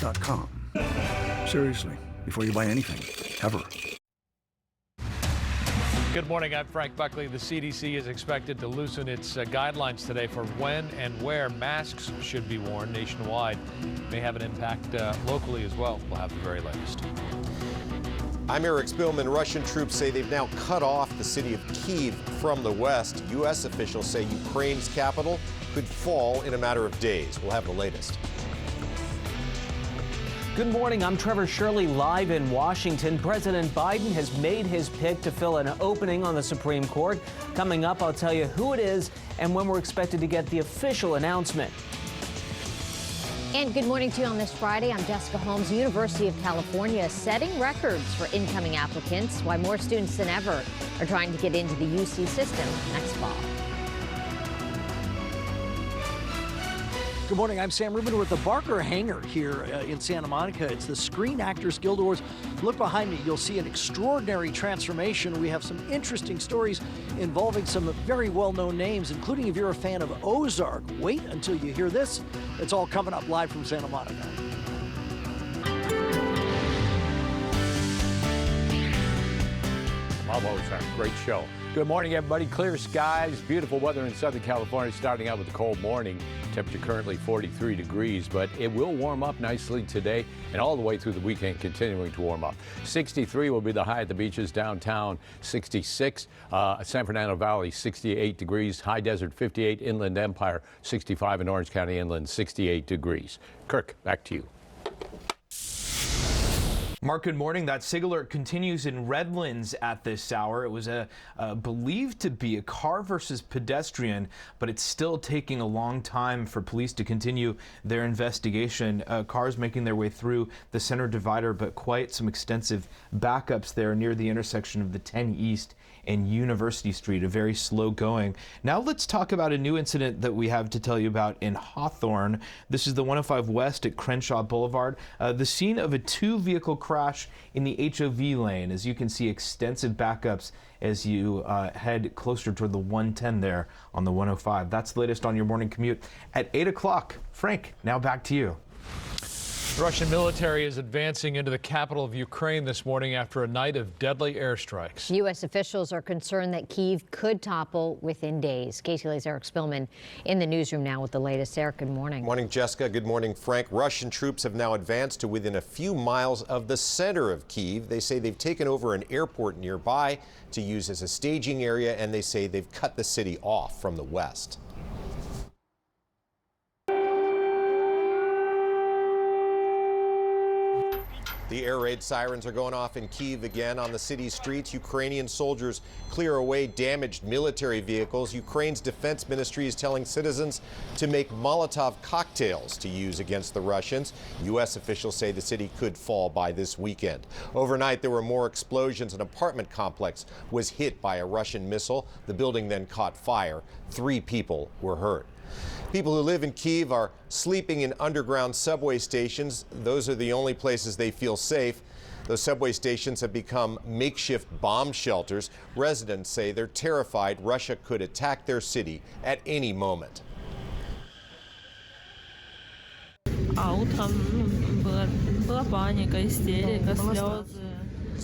Ktla.com. Seriously, before you buy anything, ever. Good morning, I'm Frank Buckley. The CDC is expected to loosen its guidelines today for when and where masks should be worn nationwide. May have an impact locally as well. We'll have the very latest. I'm Eric Spillman. Russian troops say they've now cut off the city of Kyiv from the west. U.S. officials say Ukraine's capital could fall in a matter of days. We'll have the latest. Good morning, I'm Trevor Shirley live in Washington. President Biden has made his pick to fill an opening on the Supreme Court. Coming up, I'll tell you who it is and when we're expected to get the official announcement. And good morning to you on this Friday. I'm Jessica Holmes. The University of California setting records for incoming applicants, why more students than ever are trying to get into the UC system next fall. Good morning, I'm Sam Rubin. We're at the Barker Hangar here in Santa Monica. It's the Screen Actors Guild Awards. Look behind me, you'll see an extraordinary transformation. We have some interesting stories involving some very well-known names, including if you're a fan of Ozark. Wait until you hear this. It's all coming up live from Santa Monica. Bob Ozark, great show. Good morning, everybody. Clear skies, beautiful weather in Southern California, starting out with a cold morning. Temperature currently 43 degrees, but it will warm up nicely today and all the way through the weekend, continuing to warm up. 63 will be the high at the beaches downtown, 66. San Fernando Valley, 68 degrees. High Desert, 58. Inland Empire, 65. In Orange County Inland, 68 degrees. Kirk, back to you. Mark, good morning. That SIG alert continues in Redlands at this hour. It was believed to be a car versus pedestrian, but it's still taking a long time for police to continue their investigation. Cars making their way through the center divider, but quite some extensive backups there near the intersection of the 10 East and University Street, a very slow going. Now let's talk about a new incident that we have to tell you about in Hawthorne. This is the 105 West at Crenshaw Boulevard, the scene of a two-vehicle crash in the HOV lane. As you can see, extensive backups as you head closer toward the 110 there on the 105. That's the latest on your morning commute at 8 o'clock. Frank, now back to you. The Russian military is advancing into the capital of Ukraine this morning after a night of deadly airstrikes. U.S. officials are concerned that Kyiv could topple within days. KTLA's Eric Spillman in the newsroom now with the latest. Eric, good morning. Good morning, Jessica. Good morning, Frank. Russian troops have now advanced to within a few miles of the center of Kyiv. They say they've taken over an airport nearby to use as a staging area, and they say they've cut the city off from the west. The air raid sirens are going off in Kyiv again on the city's streets. Ukrainian soldiers clear away damaged military vehicles. Ukraine's defense ministry is telling citizens to make Molotov cocktails to use against the Russians. U.S. officials say the city could fall by this weekend. Overnight, there were more explosions. An apartment complex was hit by a Russian missile. The building then caught fire. 3 people were hurt. People who live in Kyiv are sleeping in underground subway stations. Those are the only places they feel safe. Those subway stations have become makeshift bomb shelters. Residents say they're terrified Russia could attack their city at any moment.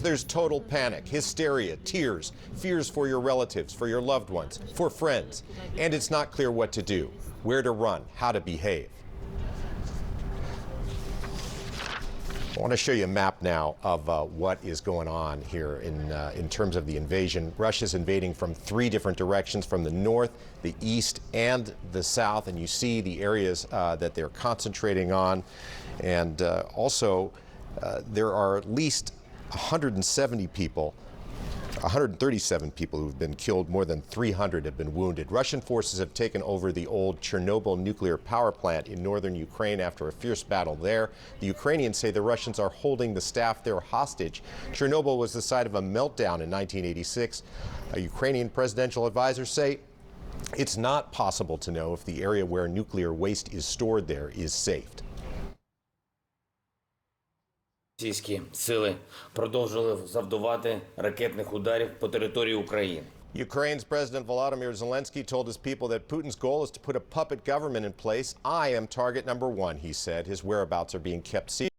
There's total panic, hysteria, tears, fears for your relatives, for your loved ones, for friends. And it's not clear what to do, where to run, how to behave. I want to show you a map now of what is going on here in terms of the invasion. Russia's invading from 3 different directions, from the north, the east, and the south. And you see the areas that they're concentrating on. And also, there are at least 137 people who've been killed. More than 300 have been wounded. Russian forces have taken over the old Chernobyl nuclear power plant in northern Ukraine after a fierce battle there. The Ukrainians say the Russians are holding the staff there hostage. Chernobyl was the site of a meltdown in 1986. Ukrainian presidential advisors say it's not possible to know if the area where nuclear waste is stored there is safe. Російські сили продовжили завдавати ракетних ударів по території України. Ukraine's President Volodymyr Zelensky told his people that Putin's goal is to put a puppet government in place. I am target number 1, he said. His whereabouts are being kept secret.